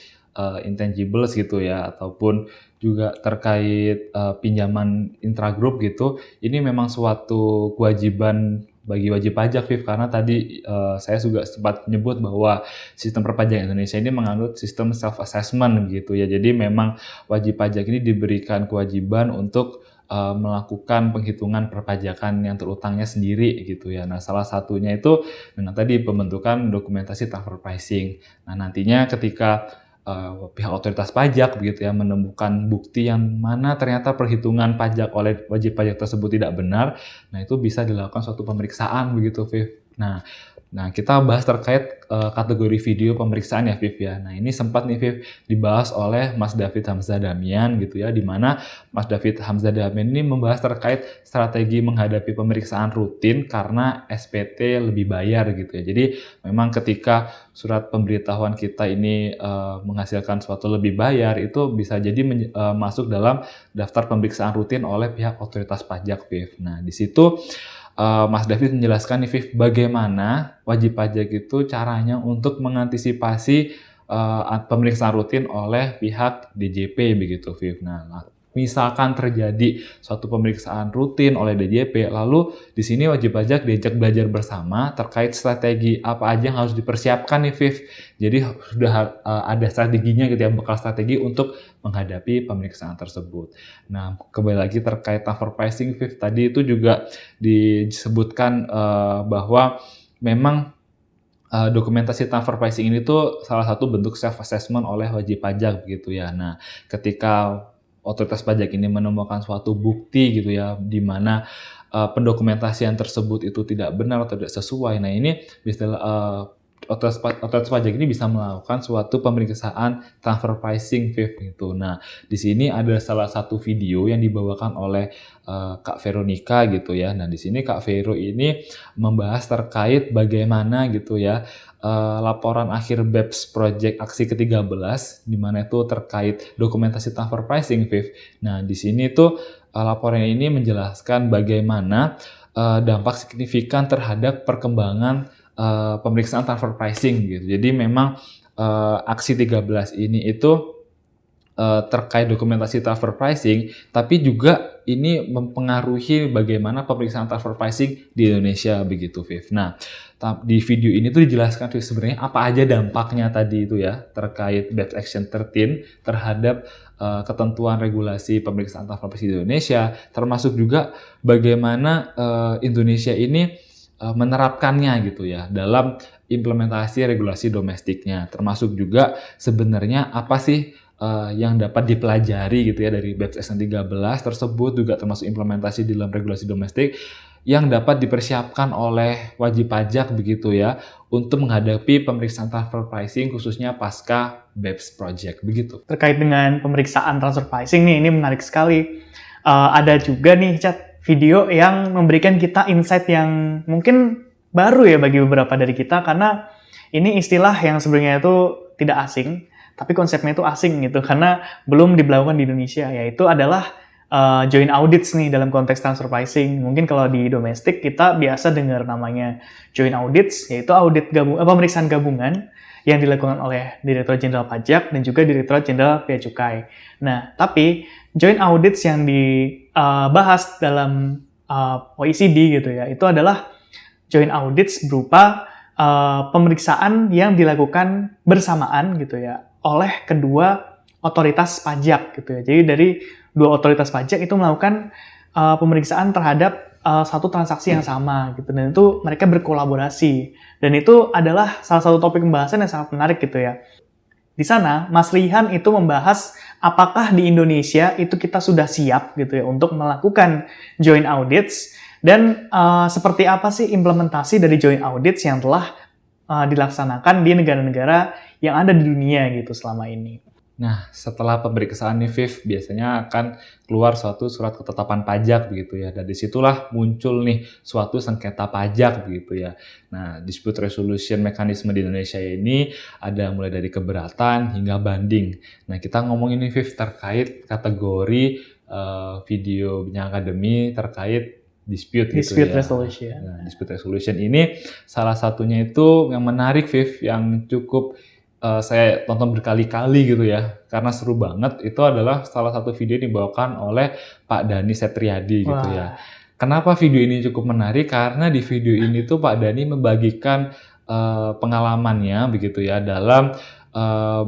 intangibles gitu ya, ataupun juga terkait pinjaman intragroup gitu. Ini memang suatu kewajiban bagi wajib pajak, Viv, karena tadi saya juga sempat menyebut bahwa sistem perpajakan Indonesia ini menganut sistem self-assessment gitu ya. Jadi memang wajib pajak ini diberikan kewajiban untuk melakukan penghitungan perpajakan yang terutangnya sendiri gitu ya. Nah, salah satunya itu dengan tadi pembentukan dokumentasi transfer pricing. Nah, nantinya ketika pihak otoritas pajak begitu ya menemukan bukti yang mana ternyata perhitungan pajak oleh wajib pajak tersebut tidak benar, nah itu bisa dilakukan suatu pemeriksaan begitu, Viv. Nah, kita bahas terkait kategori video pemeriksaan ya, Viv ya. Nah, ini sempat nih, Viv, dibahas oleh Mas David Hamzah Damian gitu ya, di mana Mas David Hamzah Damian ini membahas terkait strategi menghadapi pemeriksaan rutin karena SPT lebih bayar gitu ya. Jadi, memang ketika surat pemberitahuan kita ini menghasilkan suatu lebih bayar, itu bisa jadi masuk dalam daftar pemeriksaan rutin oleh pihak otoritas pajak, Viv. Nah, di situ Mas David menjelaskan nih, Viv, bagaimana wajib pajak itu caranya untuk mengantisipasi pemeriksaan rutin oleh pihak DJP begitu, Viv. Nah, misalkan terjadi suatu pemeriksaan rutin oleh DJP, lalu di sini wajib pajak diajak belajar bersama terkait strategi apa aja yang harus dipersiapkan nih, Viv. Jadi sudah ada strateginya gitu ya, bekal strategi untuk menghadapi pemeriksaan tersebut. Nah, kembali lagi terkait transfer pricing, Viv, tadi itu juga disebutkan bahwa memang dokumentasi transfer pricing ini tuh salah satu bentuk self-assessment oleh wajib pajak begitu ya. Nah, ketika otoritas pajak ini menemukan suatu bukti gitu ya, di mana pendokumentasian tersebut itu tidak benar atau tidak sesuai. Nah, ini bisa otoritas pajak ini bisa melakukan suatu pemeriksaan transfer pricing Viv gitu. Nah, di sini ada salah satu video yang dibawakan oleh Kak Veronica gitu ya. Nah, di sini Kak Vero ini membahas terkait bagaimana gitu ya laporan akhir BEPS Project aksi ke-13 di mana itu terkait dokumentasi transfer pricing Viv. Nah, di sini tuh laporan ini menjelaskan bagaimana dampak signifikan terhadap perkembangan pemeriksaan transfer pricing gitu. Jadi memang aksi 13 ini itu terkait dokumentasi transfer pricing, tapi juga ini mempengaruhi bagaimana pemeriksaan transfer pricing di Indonesia begitu, Viv. Nah, di video ini tuh dijelaskan Viv, sebenarnya apa aja dampaknya tadi itu ya terkait BEPS Action 13 terhadap ketentuan regulasi pemeriksaan transfer pricing di Indonesia, termasuk juga bagaimana Indonesia ini menerapkannya gitu ya dalam implementasi regulasi domestiknya, termasuk juga sebenarnya apa sih yang dapat dipelajari gitu ya dari BEPS Action 13 tersebut, juga termasuk implementasi di dalam regulasi domestik yang dapat dipersiapkan oleh wajib pajak begitu ya untuk menghadapi pemeriksaan transfer pricing khususnya pasca BEPS Project begitu. Terkait dengan pemeriksaan transfer pricing nih, ini menarik sekali. Ada juga nih Chat video yang memberikan kita insight yang mungkin baru ya bagi beberapa dari kita, karena ini istilah yang sebenarnya itu tidak asing, tapi konsepnya itu asing gitu, karena belum diberlakukan di Indonesia, yaitu adalah joint audits nih dalam konteks transfer pricing. Mungkin kalau di domestik kita biasa dengar namanya joint audits, yaitu pemeriksaan gabungan yang dilakukan oleh Direktorat Jenderal Pajak dan juga Direktorat Jenderal Bea Cukai. Nah, tapi joint audits yang dibahas dalam OECD gitu ya, itu adalah joint audits berupa pemeriksaan yang dilakukan bersamaan gitu ya oleh kedua otoritas pajak gitu ya. Jadi dari dua otoritas pajak itu melakukan pemeriksaan terhadap satu transaksi yang sama gitu, dan itu mereka berkolaborasi, dan itu adalah salah satu topik pembahasan yang sangat menarik gitu ya. Di sana Mas Rihan itu membahas apakah di Indonesia itu kita sudah siap gitu ya untuk melakukan joint audits, dan seperti apa sih implementasi dari joint audits yang telah dilaksanakan di negara-negara yang ada di dunia gitu selama ini. Nah, setelah pemeriksaan nih, Viv, biasanya akan keluar suatu surat ketetapan pajak begitu ya. Dan disitulah muncul nih suatu sengketa pajak begitu ya. Nah, dispute resolution mekanisme di Indonesia ini ada mulai dari keberatan hingga banding. Nah, kita ngomongin nih, Viv, terkait kategori video Bincang Akademi terkait dispute gitu ya. Resolution. Nah, dispute resolution ini salah satunya itu yang menarik, Viv, yang cukup saya tonton berkali-kali gitu ya, karena seru banget. Itu adalah salah satu video yang dibawakan oleh Pak Dhani Setriadi gitu ya. Kenapa video ini cukup menarik? Karena di video ini tuh Pak Dhani membagikan pengalamannya begitu ya dalam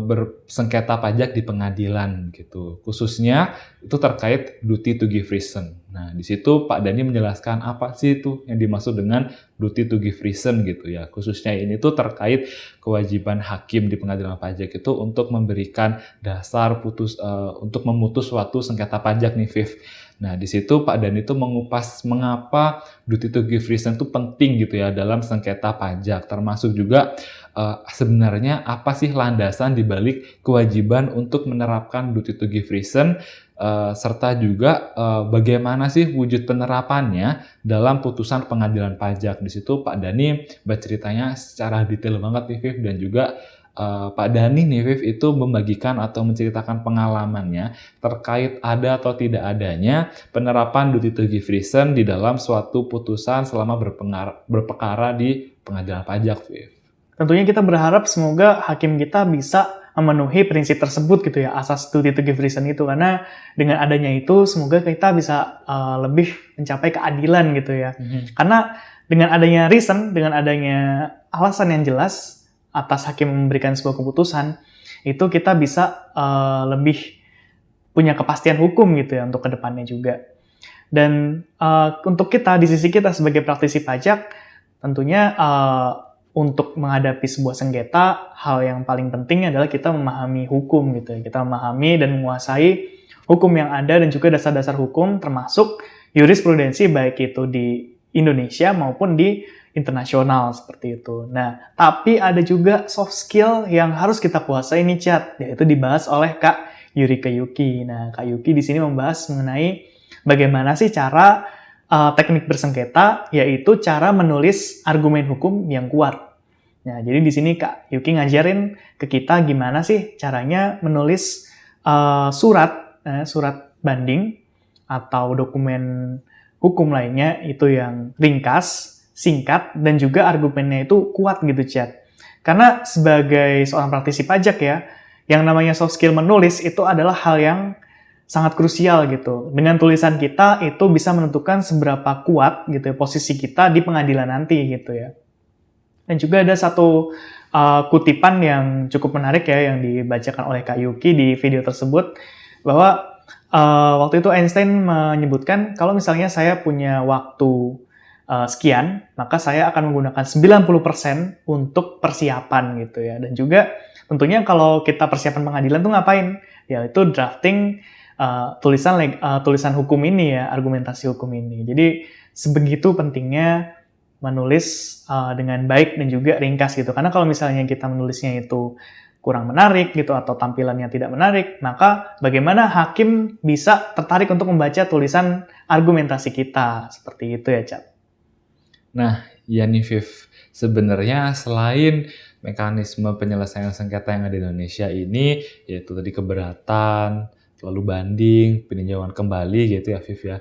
bersengketa pajak di pengadilan gitu. Khususnya itu terkait duty to give reason. Nah, di situ Pak Dhani menjelaskan apa sih itu yang dimaksud dengan duty to give reason gitu ya. Khususnya ini tuh terkait kewajiban hakim di pengadilan pajak itu untuk memberikan dasar untuk memutus suatu sengketa pajak nih, Viv. Nah, di situ Pak Dhani itu mengupas mengapa duty to give reason itu penting gitu ya dalam sengketa pajak, termasuk juga sebenarnya apa sih landasan dibalik kewajiban untuk menerapkan duty to give reason, serta juga bagaimana sih wujud penerapannya dalam putusan pengadilan pajak. Di situ Pak Dhani berceritanya secara detail banget nih, Viv, dan juga Pak Dhani nih, Viv, itu membagikan atau menceritakan pengalamannya terkait ada atau tidak adanya penerapan duty to give reason di dalam suatu putusan selama berperkara di pengadilan pajak, Viv. Tentunya kita berharap semoga hakim kita bisa memenuhi prinsip tersebut gitu ya, asas duty to give reason itu, karena dengan adanya itu semoga kita bisa lebih mencapai keadilan gitu ya. Karena dengan adanya reason, dengan adanya alasan yang jelas atas hakim memberikan sebuah keputusan, itu kita bisa lebih punya kepastian hukum gitu ya untuk kedepannya juga. Dan untuk kita, di sisi kita sebagai praktisi pajak, tentunya untuk menghadapi sebuah sengketa, hal yang paling penting adalah kita memahami hukum gitu ya. Kita memahami dan menguasai hukum yang ada dan juga dasar-dasar hukum, termasuk jurisprudensi baik itu di Indonesia maupun di internasional seperti itu. Nah, tapi ada juga soft skill yang harus kita kuasai nih Chat, yaitu dibahas oleh Kak Yurika Yuki. Nah, Kak Yuki di sini membahas mengenai bagaimana sih cara teknik bersengketa, yaitu cara menulis argumen hukum yang kuat. Nah, jadi di sini Kak Yuki ngajarin ke kita gimana sih caranya menulis surat banding atau dokumen hukum lainnya itu yang ringkas, singkat, dan juga argumennya itu kuat gitu, Chat. Karena sebagai seorang praktisi pajak ya, yang namanya soft skill menulis itu adalah hal yang sangat krusial gitu. Dengan tulisan kita itu bisa menentukan seberapa kuat gitu ya, posisi kita di pengadilan nanti gitu ya. Dan juga ada satu kutipan yang cukup menarik ya yang dibacakan oleh Kak Yuki di video tersebut, bahwa waktu itu Einstein menyebutkan kalau misalnya saya punya waktu sekian, maka saya akan menggunakan 90% untuk persiapan gitu ya. Dan juga tentunya kalau kita persiapan pengadilan tuh ngapain? Yaitu drafting tulisan hukum ini ya, argumentasi hukum ini. Jadi sebegitu pentingnya menulis dengan baik dan juga ringkas gitu. Karena kalau misalnya kita menulisnya itu kurang menarik gitu atau tampilannya tidak menarik, maka bagaimana hakim bisa tertarik untuk membaca tulisan argumentasi kita. Seperti itu ya, Cap. Nah, ya nih Viv, sebenarnya selain mekanisme penyelesaian sengketa yang ada di Indonesia ini, yaitu tadi keberatan, lalu banding, peninjauan kembali gitu ya Viv ya.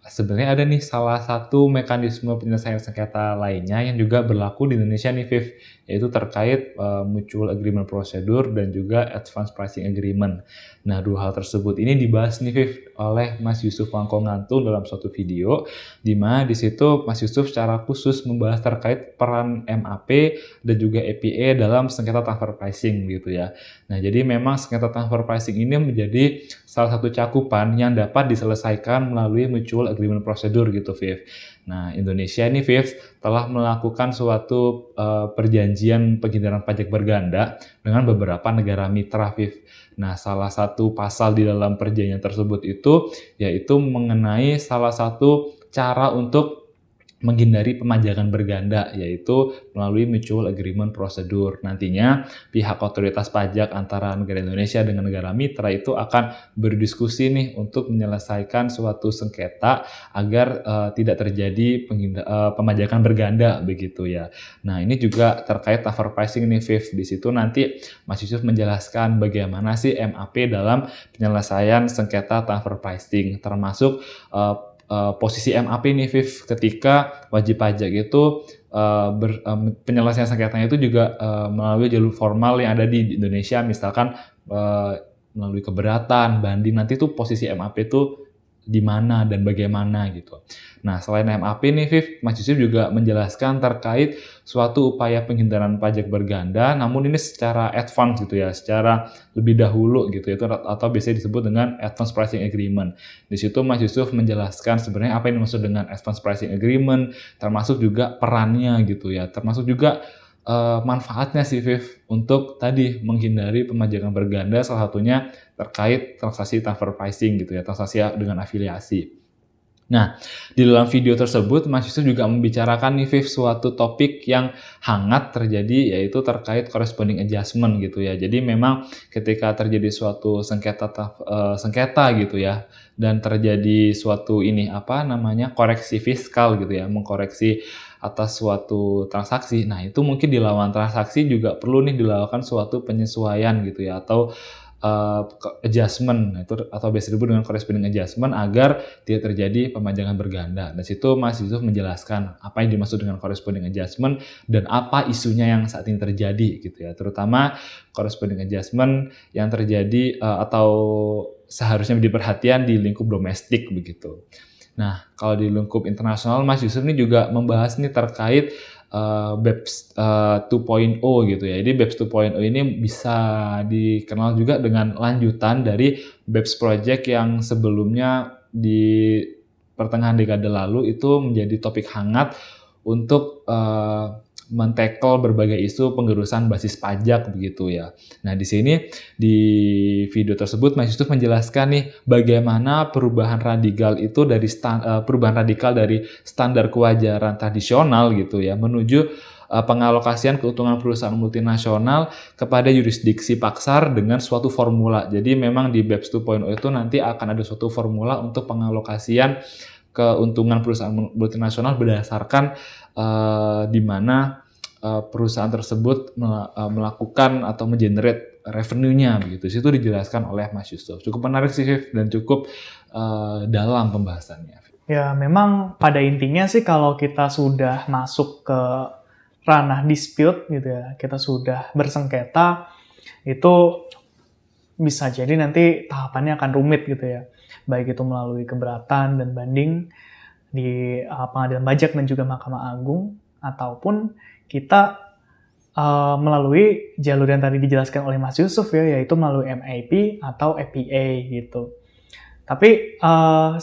Sebenarnya ada nih salah satu mekanisme penyelesaian sengketa lainnya yang juga berlaku di Indonesia nih Viv, yaitu terkait Mutual Agreement Procedure dan juga Advance Pricing Agreement. Nah, dua hal tersebut ini dibahas nih Viv oleh Mas Yusuf Wangko-Ngantung dalam suatu video, di mana di situ Mas Yusuf secara khusus membahas terkait peran MAP dan juga EPA dalam sengketa transfer pricing gitu ya. Nah, jadi memang sengketa transfer pricing ini menjadi salah satu cakupan yang dapat diselesaikan melalui Mutual Agreement Procedure gitu, Viv. Nah, Indonesia ini, Viv, telah melakukan suatu perjanjian penghindaran pajak berganda dengan beberapa negara mitra, Viv. Nah, salah satu pasal di dalam perjanjian tersebut itu yaitu mengenai salah satu cara untuk menghindari pemajakan berganda, yaitu melalui Mutual Agreement Procedure. Nantinya pihak otoritas pajak antara negara Indonesia dengan negara mitra itu akan berdiskusi nih untuk menyelesaikan suatu sengketa agar tidak terjadi pemajakan berganda begitu ya. Nah, ini juga terkait transfer pricing nih Viv. Di situ nanti Mas Yusuf menjelaskan bagaimana sih MAP dalam penyelesaian sengketa transfer pricing, termasuk posisi MAP nih Viv ketika wajib pajak itu penyelesaian sengketanya itu juga melalui jalur formal yang ada di Indonesia, misalkan melalui keberatan, banding, nanti tuh posisi MAP itu di mana dan bagaimana gitu. Nah, selain MAP nih Viv, Mas Yusuf juga menjelaskan terkait suatu upaya penghindaran pajak berganda, namun ini secara advance gitu ya, secara lebih dahulu gitu, itu atau biasanya disebut dengan Advance Pricing Agreement. Di situ Mas Yusuf menjelaskan sebenarnya apa yang dimaksud dengan Advance Pricing Agreement, termasuk juga perannya gitu ya, termasuk juga manfaatnya sih Viv untuk tadi menghindari pemajakan berganda, salah satunya terkait transaksi transfer pricing gitu ya, transaksi dengan afiliasi. Nah, di dalam video tersebut Mas Yusuf juga membicarakan nih Viv suatu topik yang hangat terjadi, yaitu terkait corresponding adjustment gitu ya. Jadi memang ketika terjadi suatu sengketa gitu ya, dan terjadi suatu koreksi fiskal gitu ya, mengkoreksi atas suatu transaksi. Nah, itu mungkin di lawan transaksi juga perlu nih dilakukan suatu penyesuaian gitu ya, atau adjustment, atau biasa disebut dengan corresponding adjustment agar tidak terjadi pemajakan berganda. Dan situ Mas Yusuf menjelaskan apa yang dimaksud dengan corresponding adjustment dan apa isunya yang saat ini terjadi gitu ya. Terutama corresponding adjustment yang terjadi atau seharusnya menjadi perhatian di lingkup domestik begitu. Nah, kalau di lingkup internasional, Mas Yusuf ini juga membahas nih terkait BEPS 2.0 gitu ya. Jadi BEPS 2.0 ini bisa dikenal juga dengan lanjutan dari BEPS Project yang sebelumnya di pertengahan dekade lalu itu menjadi topik hangat untuk men-tackle berbagai isu pengurusan basis pajak begitu ya. Nah, di sini di video tersebut Mas Yusuf menjelaskan nih bagaimana perubahan radikal itu dari standar kewajaran tradisional gitu ya menuju pengalokasian keuntungan perusahaan multinasional kepada yurisdiksi pasar dengan suatu formula. Jadi memang di BEPS 2.0 itu nanti akan ada suatu formula untuk pengalokasian keuntungan perusahaan multinasional berdasarkan di mana perusahaan tersebut melakukan atau mengenerate revenue-nya begitu. Itu dijelaskan oleh Mas Yusuf. Cukup menarik sih Viv, dan cukup dalam pembahasannya. Ya memang pada intinya sih kalau kita sudah masuk ke ranah dispute gitu ya, kita sudah bersengketa, itu bisa jadi nanti tahapannya akan rumit gitu ya. Baik itu melalui keberatan dan banding di Pengadilan Pajak dan juga Mahkamah Agung, ataupun kita melalui jalur yang tadi dijelaskan oleh Mas Yusuf ya, yaitu melalui MAP atau APA gitu. Tapi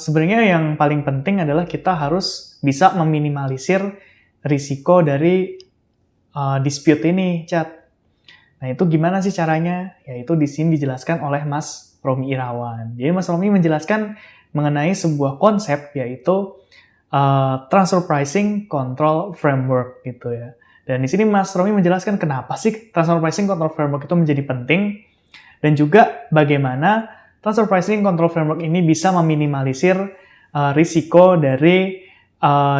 sebenarnya yang paling penting adalah kita harus bisa meminimalisir risiko dari dispute ini, Chat. Nah, itu gimana sih caranya? Yaitu di sini dijelaskan oleh Mas Romi Irawan. Jadi Mas Romi menjelaskan mengenai sebuah konsep, yaitu Transfer Pricing Control Framework gitu ya. Dan di sini Mas Romi menjelaskan kenapa sih Transfer Pricing Control Framework itu menjadi penting, dan juga bagaimana Transfer Pricing Control Framework ini bisa meminimalisir risiko dari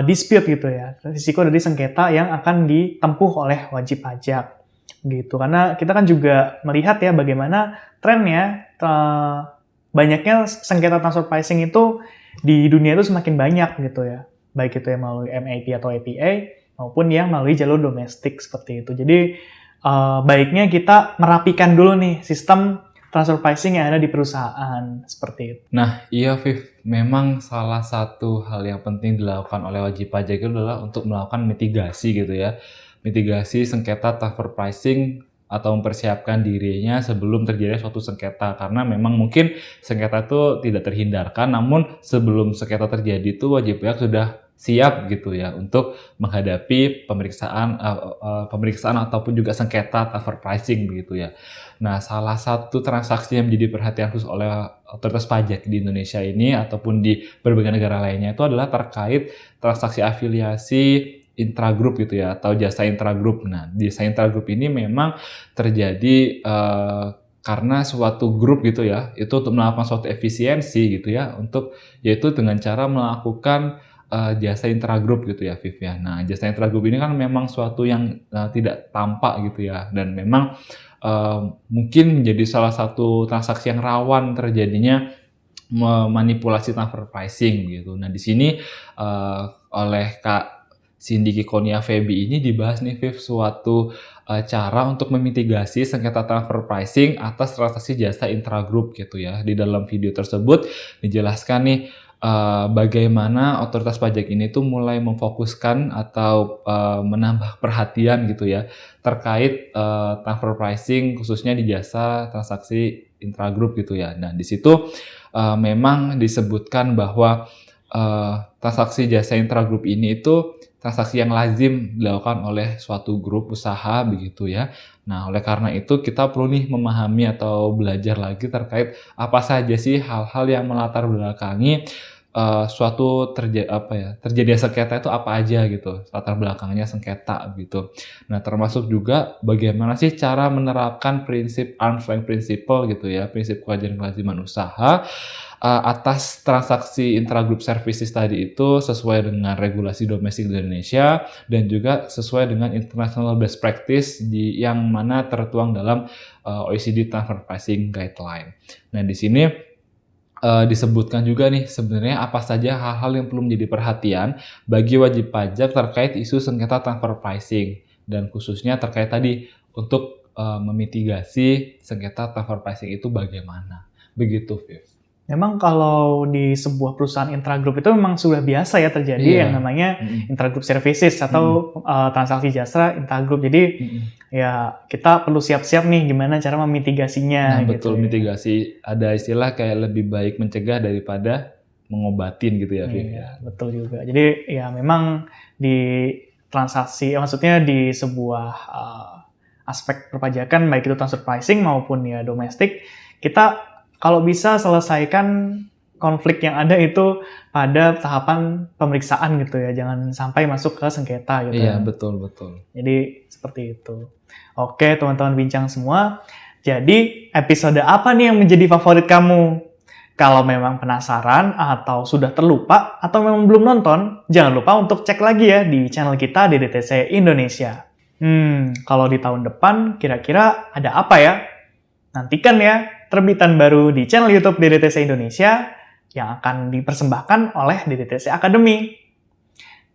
dispute gitu ya, risiko dari sengketa yang akan ditempuh oleh wajib pajak gitu. Karena kita kan juga melihat ya bagaimana trennya banyaknya sengketa transfer pricing itu di dunia itu semakin banyak gitu ya, baik itu yang melalui MAP atau APA maupun yang melalui jalur domestik seperti itu. Jadi baiknya kita merapikan dulu nih sistem transfer pricing yang ada di perusahaan seperti itu. Nah, iya Viv, memang salah satu hal yang penting dilakukan oleh wajib pajak itu adalah untuk melakukan mitigasi gitu ya. Mitigasi sengketa transfer pricing atau mempersiapkan dirinya sebelum terjadi suatu sengketa, karena memang mungkin sengketa itu tidak terhindarkan, namun sebelum sengketa terjadi itu wajib pajak sudah siap gitu ya untuk menghadapi pemeriksaan ataupun juga sengketa transfer pricing begitu ya. Nah, salah satu transaksi yang menjadi perhatian khusus oleh otoritas pajak di Indonesia ini ataupun di berbagai negara lainnya itu adalah terkait transaksi afiliasi intragroup gitu ya, atau jasa intragroup. Nah, jasa intragroup ini memang terjadi karena suatu grup gitu ya, itu untuk melakukan suatu efisiensi gitu ya, yaitu dengan cara melakukan jasa intragroup gitu ya, Viv ya. Nah, jasa intragroup ini kan memang suatu yang tidak tampak gitu ya, dan memang mungkin menjadi salah satu transaksi yang rawan terjadinya manipulasi transfer pricing gitu. Nah, di sini oleh Kak Cindy Kikonia Febi ini dibahas nih, Viv, suatu cara untuk memitigasi sengketa transfer pricing atas transaksi jasa intragroup gitu ya. Di dalam video tersebut dijelaskan nih bagaimana otoritas pajak ini tuh mulai memfokuskan atau menambah perhatian gitu ya terkait transfer pricing khususnya di jasa transaksi intragroup gitu ya. Nah, di situ memang disebutkan bahwa transaksi jasa intragroup ini itu transaksi yang lazim dilakukan oleh suatu grup usaha begitu ya. Nah, oleh karena itu kita perlu nih memahami atau belajar lagi terkait apa saja sih hal-hal yang melatar belakangi suatu terjadi sengketa itu apa aja gitu, latar belakangnya sengketa gitu. Nah, termasuk juga bagaimana sih cara menerapkan prinsip arm's length principle gitu ya, prinsip kewajaran kelaziman usaha atas transaksi intragroup services tadi itu sesuai dengan regulasi domestik di Indonesia dan juga sesuai dengan international best practice yang mana tertuang dalam OECD Transfer Pricing Guideline. Nah, di sini disebutkan juga nih sebenarnya apa saja hal-hal yang perlu menjadi perhatian bagi wajib pajak terkait isu sengketa transfer pricing, dan khususnya terkait tadi untuk memitigasi sengketa transfer pricing itu bagaimana. Begitu, Viv. Memang kalau di sebuah perusahaan intragroup itu memang sudah biasa ya terjadi yang namanya intragroup services atau transaksi jasa intragroup. Jadi ya kita perlu siap-siap nih gimana cara memitigasinya. Nah, gitu betul, ya. mitigasi. Ada istilah kayak lebih baik mencegah daripada mengobatin gitu ya, Viv. Iya, betul juga. Jadi ya memang di transaksi, maksudnya di sebuah aspek perpajakan, baik itu transfer pricing maupun ya domestik, kita kalau bisa selesaikan konflik yang ada itu pada tahapan pemeriksaan gitu ya, jangan sampai masuk ke sengketa gitu. Iya, betul. Jadi seperti itu. Oke, teman-teman bincang semua. Jadi episode apa nih yang menjadi favorit kamu? Kalau memang penasaran atau sudah terlupa atau memang belum nonton, jangan lupa untuk cek lagi ya di channel kita DDTC Indonesia. Kalau di tahun depan kira-kira ada apa ya? Nantikan ya terbitan baru di channel YouTube DDTC Indonesia yang akan dipersembahkan oleh DDTC Academy.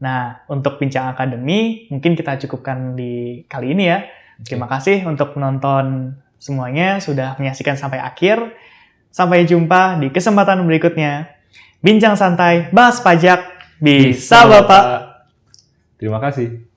Nah, untuk Bincang Akademi mungkin kita cukupkan di kali ini ya. Terima kasih untuk penonton semuanya sudah menyaksikan sampai akhir. Sampai jumpa di kesempatan berikutnya. Bincang santai, bahas pajak, bisa Bapak. Terima kasih.